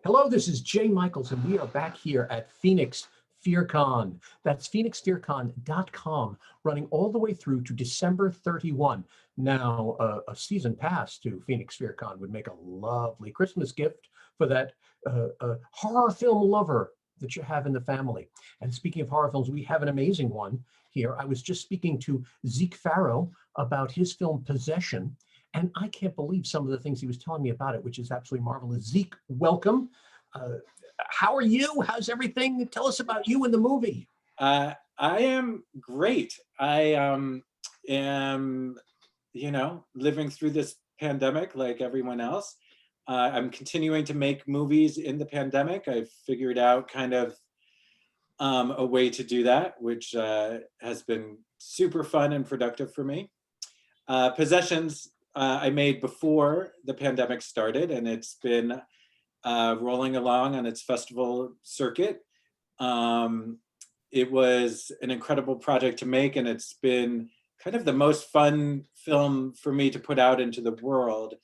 Hello, this is Jay Michaels, and we are back here at Phoenix FearCon. That's phoenixfearcon.com, running all the way through to December 31. Now, a season pass to Phoenix FearCon would make a lovely Christmas gift for that horror film lover that you have in the family. And speaking of horror films, we have an amazing one here. I was just speaking to Zeke Farrow about his film Possession, and I can't believe some of the things he was telling me about it, which is absolutely marvelous. Zeke, welcome. Uh, how are you? How's everything? Tell us about you in the movie. I am great. I am, living through this pandemic like everyone else. I'm continuing to make movies in the pandemic. I've figured out kind of a way to do that, which has been super fun and productive for me. Possessions I made before the pandemic started, and it's been rolling along on its festival circuit. It was an incredible project to make, and it's been kind of the most fun film for me to put out into the world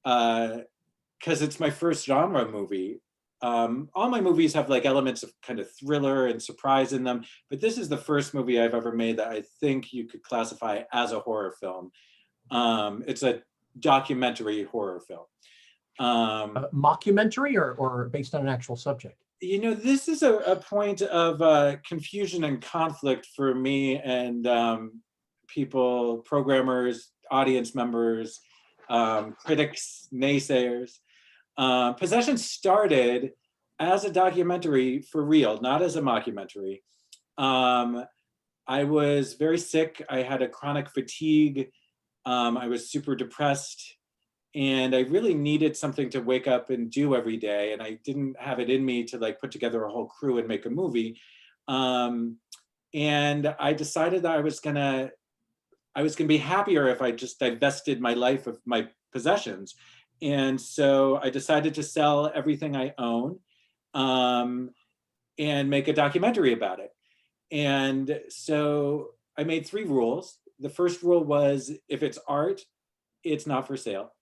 because it's my first genre movie. All my movies have like elements of kind of thriller and surprise in them, but this is the first movie I've ever made that I think you could classify as a horror film. It's a documentary horror film. Mockumentary or based on an actual subject? This is a point of confusion and conflict for me and people, programmers, audience members, critics, naysayers. Possession started as a documentary for real, not as a mockumentary. I was very sick. I had a chronic fatigue. I was super depressed. And I really needed something to wake up and do every day. And I didn't have it in me to like put together a whole crew and make a movie. And I decided that I was gonna be happier if I just divested my life of my possessions. And so I decided to sell everything I own and make a documentary about it. And so I made 3 rules. The first rule was, if it's art, it's not for sale.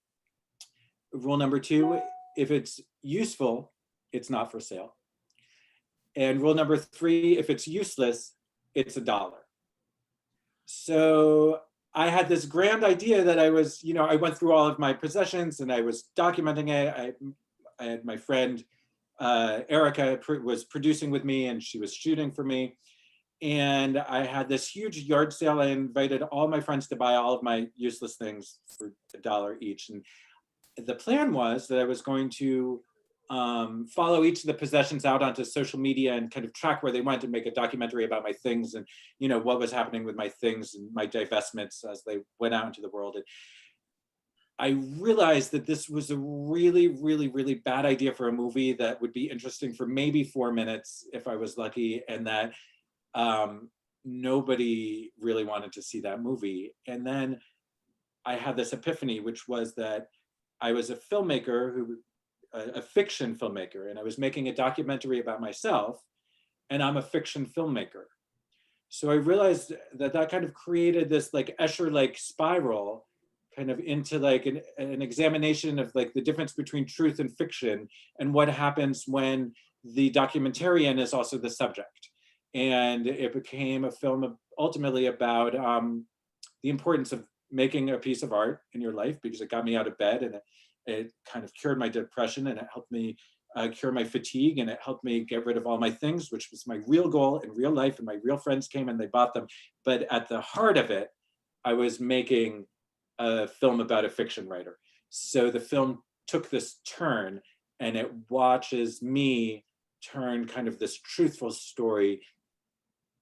Rule number 2, if it's useful, it's not for sale. And rule number 3, if it's useless, it's $1. So I had this grand idea that I went through all of my possessions and I was documenting it. I had my friend Erica was producing with me, and she was shooting for me. And I had this huge yard sale. I invited all my friends to buy all of my useless things for $1 each. And the plan was that I was going to follow each of the possessions out onto social media and kind of track where they went and make a documentary about my things and, what was happening with my things and my divestments as they went out into the world. And I realized that this was a really, really, really bad idea for a movie that would be interesting for maybe 4 minutes if I was lucky, and that nobody really wanted to see that movie. And then I had this epiphany, which was that I was a filmmaker a fiction filmmaker, and I was making a documentary about myself, and I'm a fiction filmmaker. So I realized that kind of created this like Escher-like spiral kind of into like an examination of like the difference between truth and fiction and what happens when the documentarian is also the subject. And it became a film ultimately about the importance of making a piece of art in your life, because it got me out of bed, and it kind of cured my depression, and it helped me cure my fatigue, and it helped me get rid of all my things, which was my real goal in real life. And my real friends came and they bought them. But at the heart of it, I was making a film about a fiction writer. So the film took this turn, and it watches me turn kind of this truthful story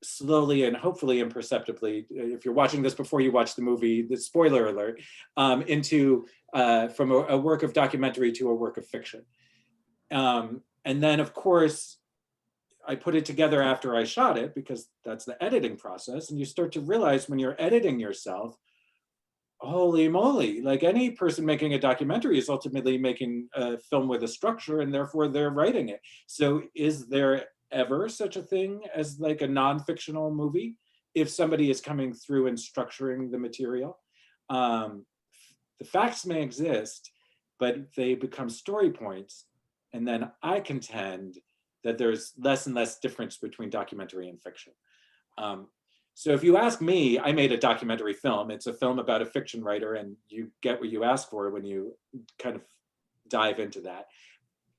slowly and hopefully imperceptibly, if you're watching this before you watch the movie, the spoiler alert, into from a work of documentary to a work of fiction. And then of course, I put it together after I shot it, because that's the editing process. And you start to realize when you're editing yourself, holy moly, like any person making a documentary is ultimately making a film with a structure, and therefore they're writing it. So is there ever such a thing as like a non-fictional movie if somebody is coming through and structuring the material? The facts may exist, but they become story points And then I contend that there's less and less difference between documentary and fiction. So if you ask me, I made a documentary film. It's a film about a fiction writer, and you get what you ask for when you kind of dive into that.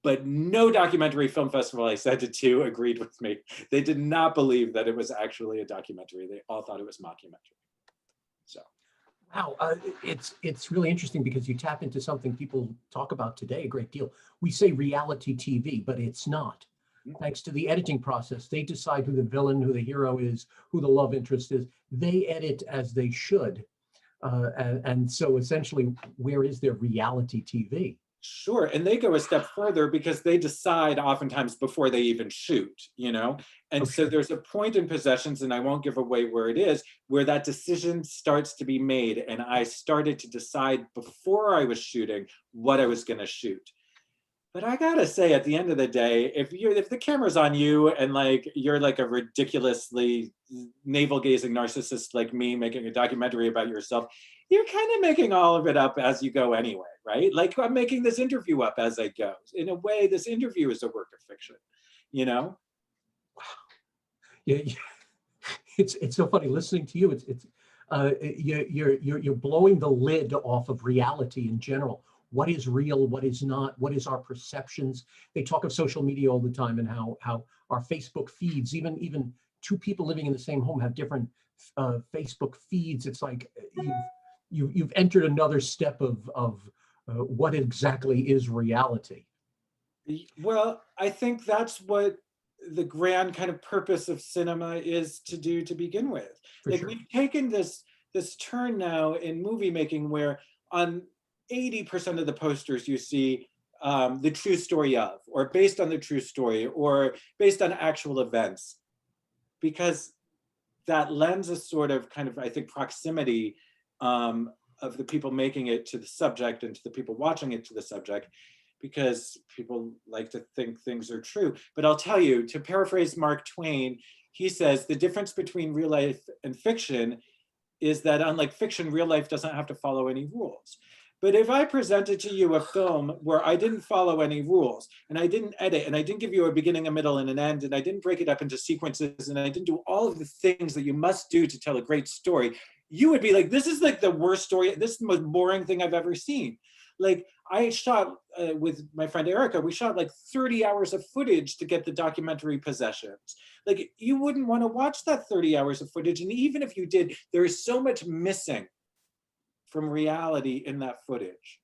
But no documentary film festival I sent it to agreed with me. They did not believe that it was actually a documentary. They all thought it was mockumentary. So. Wow, it's really interesting because you tap into something people talk about today a great deal. We say reality TV, but it's not. Thanks to the editing process, they decide who the villain, who the hero is, who the love interest is. They edit as they should. And so essentially, where is their reality TV? Sure, and they go a step further because they decide oftentimes before they even shoot, you know? And so there's a point in Possessions, and I won't give away where it is, where that decision starts to be made. And I started to decide before I was shooting what I was gonna shoot. But I gotta say, at the end of the day, if the camera's on you and like you're like a ridiculously navel-gazing narcissist like me making a documentary about yourself, you're kind of making all of it up as you go anyway, right? Like I'm making this interview up as I go. In a way, this interview is a work of fiction, you know? Wow. Yeah, it's so funny listening to you. You're blowing the lid off of reality in general. What is real, what is not, what is our perceptions? They talk of social media all the time and how our Facebook feeds, even two people living in the same home have different Facebook feeds. It's like you've entered another step of what exactly is reality. Well, I think that's what the grand kind of purpose of cinema is to do to begin with. Like we've taken this turn now in movie making where on 80% of the posters you see the true story of, or based on the true story, or based on actual events, because that lends a sort of kind of, I think, proximity of the people making it to the subject and to the people watching it to the subject, because people like to think things are true. But I'll tell you, to paraphrase Mark Twain, he says the difference between real life and fiction is that unlike fiction, real life doesn't have to follow any rules. But if I presented to you a film where I didn't follow any rules, and I didn't edit, and I didn't give you a beginning, a middle, and an end, and I didn't break it up into sequences, and I didn't do all of the things that you must do to tell a great story, you would be like, this is like the worst story, this is the most boring thing I've ever seen. Like I shot with my friend Erica, we shot like 30 hours of footage to get the documentary Possessions. Like you wouldn't want to watch that 30 hours of footage. And even if you did, there is so much missing from reality in that footage.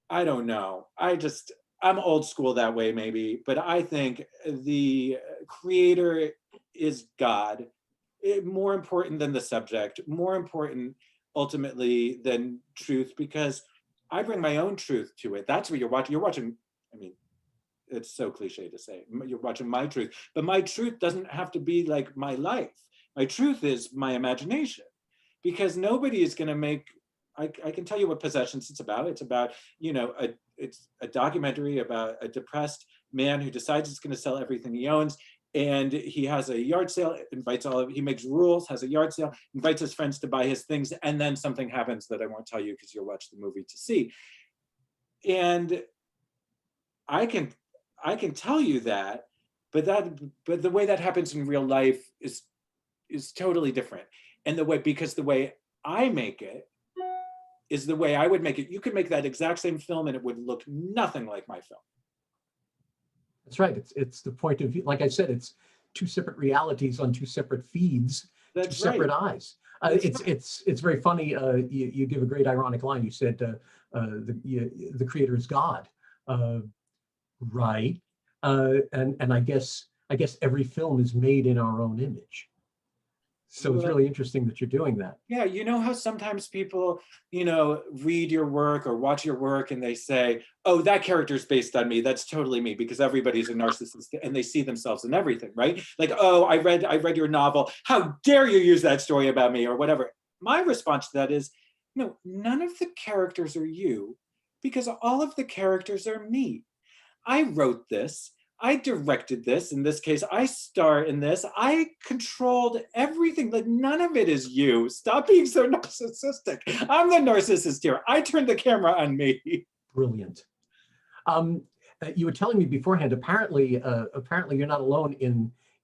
I don't know. I'm old school that way maybe, but I think the creator is God. More important than the subject, more important ultimately than truth, because I bring my own truth to it. That's what you're watching. You're watching, I mean, it's so cliche to say, you're watching my truth, but my truth doesn't have to be like my life. My truth is my imagination, because nobody is gonna make, I can tell you what Possessions it's about. It's about, you know, it's a documentary about a depressed man who decides he's gonna sell everything he owns. And he has a yard sale, he makes rules, has a yard sale, invites his friends to buy his things, and then something happens that I won't tell you because you'll watch the movie to see. And I can tell you that, but the way that happens in real life is totally different. And because the way I make it is the way I would make it. You could make that exact same film and it would look nothing like my film. That's right. It's the point of view. Like I said, it's two separate realities on two separate feeds, two separate eyes. It's very funny. You give a great ironic line. You said the creator is God, right? And I guess every film is made in our own image. So it's really interesting that you're doing that. Yeah, you know how sometimes people, you know, read your work or watch your work and they say, oh, that character's based on me. That's totally me, because everybody's a narcissist and they see themselves in everything, right? Like, oh, I read your novel. How dare you use that story about me or whatever. My response to that is, no, none of the characters are you, because all of the characters are me. I wrote this. I directed this. In this case, I star in this. I controlled everything. Like, none of it is you. Stop being so narcissistic. I'm the narcissist here. I turned the camera on me. Brilliant. You were telling me beforehand. Apparently, you're not alone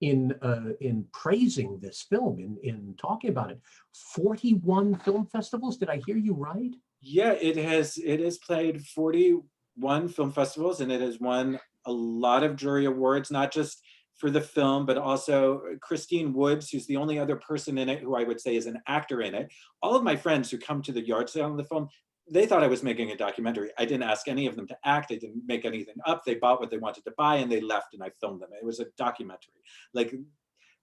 in praising this film, in talking about it. 41 film festivals. Did I hear you right? Yeah, it has played 41 film festivals, and it has won a lot of jury awards, not just for the film, but also Christine Woods, who's the only other person in it who I would say is an actor in it. All of my friends who come to the yard sale on the film, they thought I was making a documentary. I didn't ask any of them to act. I didn't make anything up. They bought what they wanted to buy and they left, and I filmed them. It was a documentary. Like,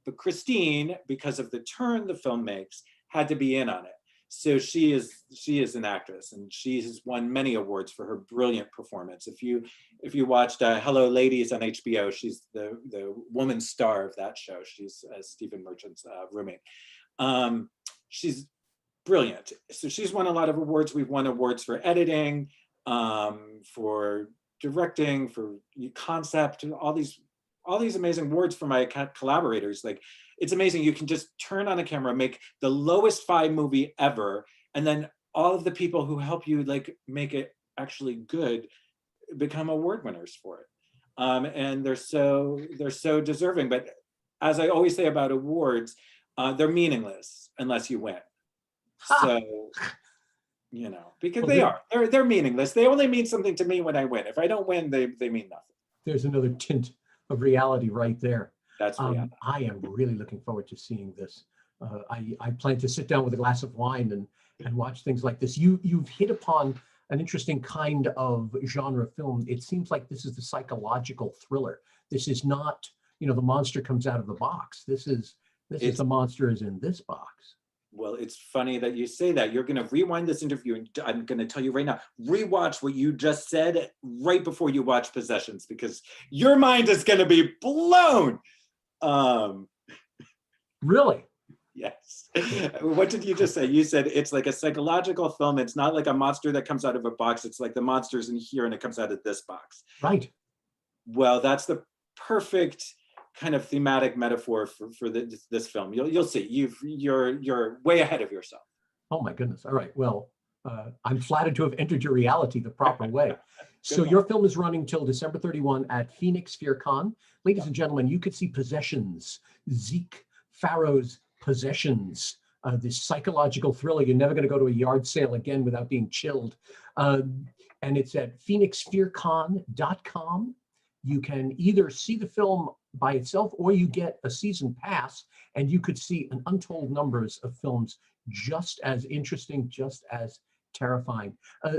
but Christine, because of the turn the film makes, had to be in on it. So she is an actress, and she has won many awards for her brilliant performance. If you watched Hello Ladies on HBO, she's the woman star of that show. She's Stephen Merchant's roommate. She's brilliant. So she's won a lot of awards. We've won awards for editing, for directing, for concept, all these amazing awards for my collaborators. Like, it's amazing. You can just turn on a camera, make the lowest fi movie ever, and then all of the people who help you like make it actually good become award winners for it. And they're so deserving. But as I always say about awards, they're meaningless unless you win. So, because Well, they're meaningless. They only mean something to me when I win. If I don't win, they mean nothing. there's another tint of reality right there. That's reality. I am really looking forward to seeing this. I plan to sit down with a glass of wine and watch things like this. You've hit upon an interesting kind of genre film. It seems like this is the psychological thriller. This is not, the monster comes out of the box. This is the monster is in this box. Well, it's funny that you say that. You're going to rewind this interview, and I'm going to tell you right now, rewatch what you just said right before you watch Possessions, because your mind is going to be blown. Really? Yes. What did you just say? You said it's like a psychological film. It's not like a monster that comes out of a box. It's like the monster's in here and it comes out of this box. Right. Well, that's the perfect kind of thematic metaphor for this film. You'll see. You're way ahead of yourself. Oh my goodness. All right. Well, I'm flattered to have entered your reality the proper way. So your film is running till December 31 at Phoenix FearCon. Ladies and gentlemen, you could see Possessions, Zeke Farrow's Possessions, this psychological thriller. You're never going to go to a yard sale again without being chilled. And it's at phoenixfearcon.com. You can either see the film by itself, or you get a season pass, and you could see an untold numbers of films just as interesting, just as terrifying.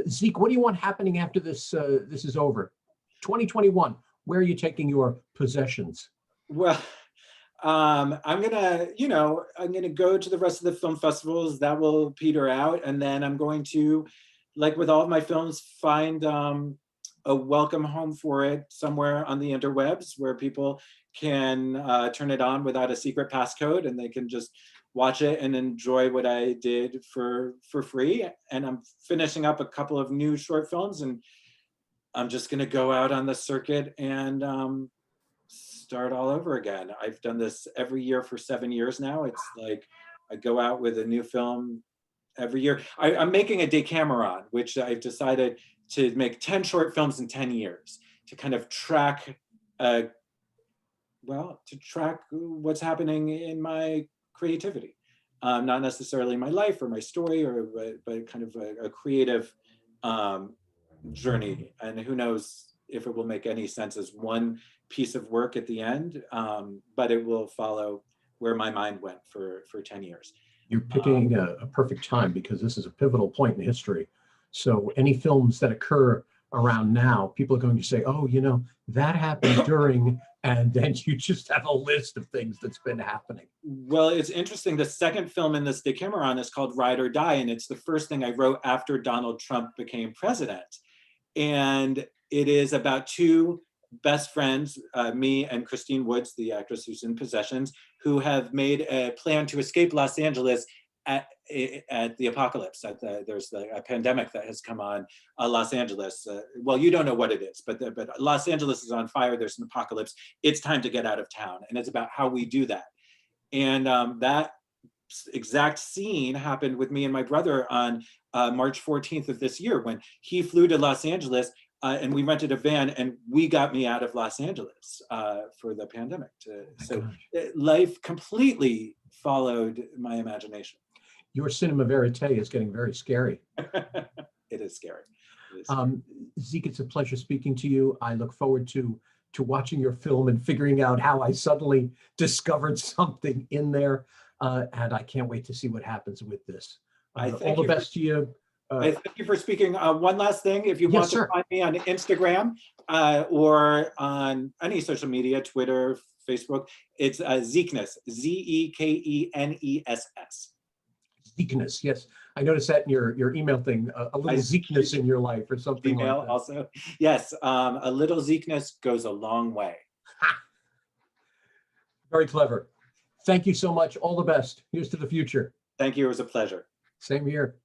Zeke, what do you want happening after this is over? 2021, where are you taking your Possessions? Well, I'm gonna go to the rest of the film festivals. That will peter out, and then I'm going to, like with all of my films, find a welcome home for it somewhere on the interwebs where people can turn it on without a secret passcode, and they can just watch it and enjoy what I did for free. And I'm finishing up a couple of new short films, and I'm just going to go out on the circuit and start all over again. I've done this every year for 7 years now. It's like I go out with a new film every year. I'm making a Decameron, which I've decided to make 10 short films in 10 years to kind of track what's happening in my creativity. Not necessarily my life or my story, but kind of a creative journey. And who knows if it will make any sense as one piece of work at the end, but it will follow where my mind went for 10 years. You're picking a perfect time, because this is a pivotal point in history. So any films that occur around now, people are going to say, oh, that happened during, and then you just have a list of things that's been happening. Well, it's interesting. The second film in this Decameron is called Ride or Die, and it's the first thing I wrote after Donald Trump became president. And it is about two best friends, me and Christine Woods, the actress who's in Possessions, who have made a plan to escape Los Angeles at the apocalypse. There's a pandemic that has come on Los Angeles. Well, you don't know what it is, but Los Angeles is on fire. There's an apocalypse. It's time to get out of town, and it's about how we do that. And that exact scene happened with me and my brother on March 14th of this year, when he flew to Los Angeles and we rented a van, and we got me out of Los Angeles for the pandemic. So life completely followed my imagination. Your cinema verite is getting very scary. It is scary. Zeke, it's a pleasure speaking to you. I look forward to watching your film and figuring out how I suddenly discovered something in there. And I can't wait to see what happens with this. All the best to you. I thank you for speaking. One last thing, if you want to find me on Instagram or on any social media, Twitter, Facebook, it's Zekeness, Zekeness. Zekeness, yes. I noticed that in your email thing, a little Zekeness in your life or something email like that. Also. Yes, a little Zekeness goes a long way. Very clever. Thank you so much. All the best. Here's to the future. Thank you. It was a pleasure. Same here.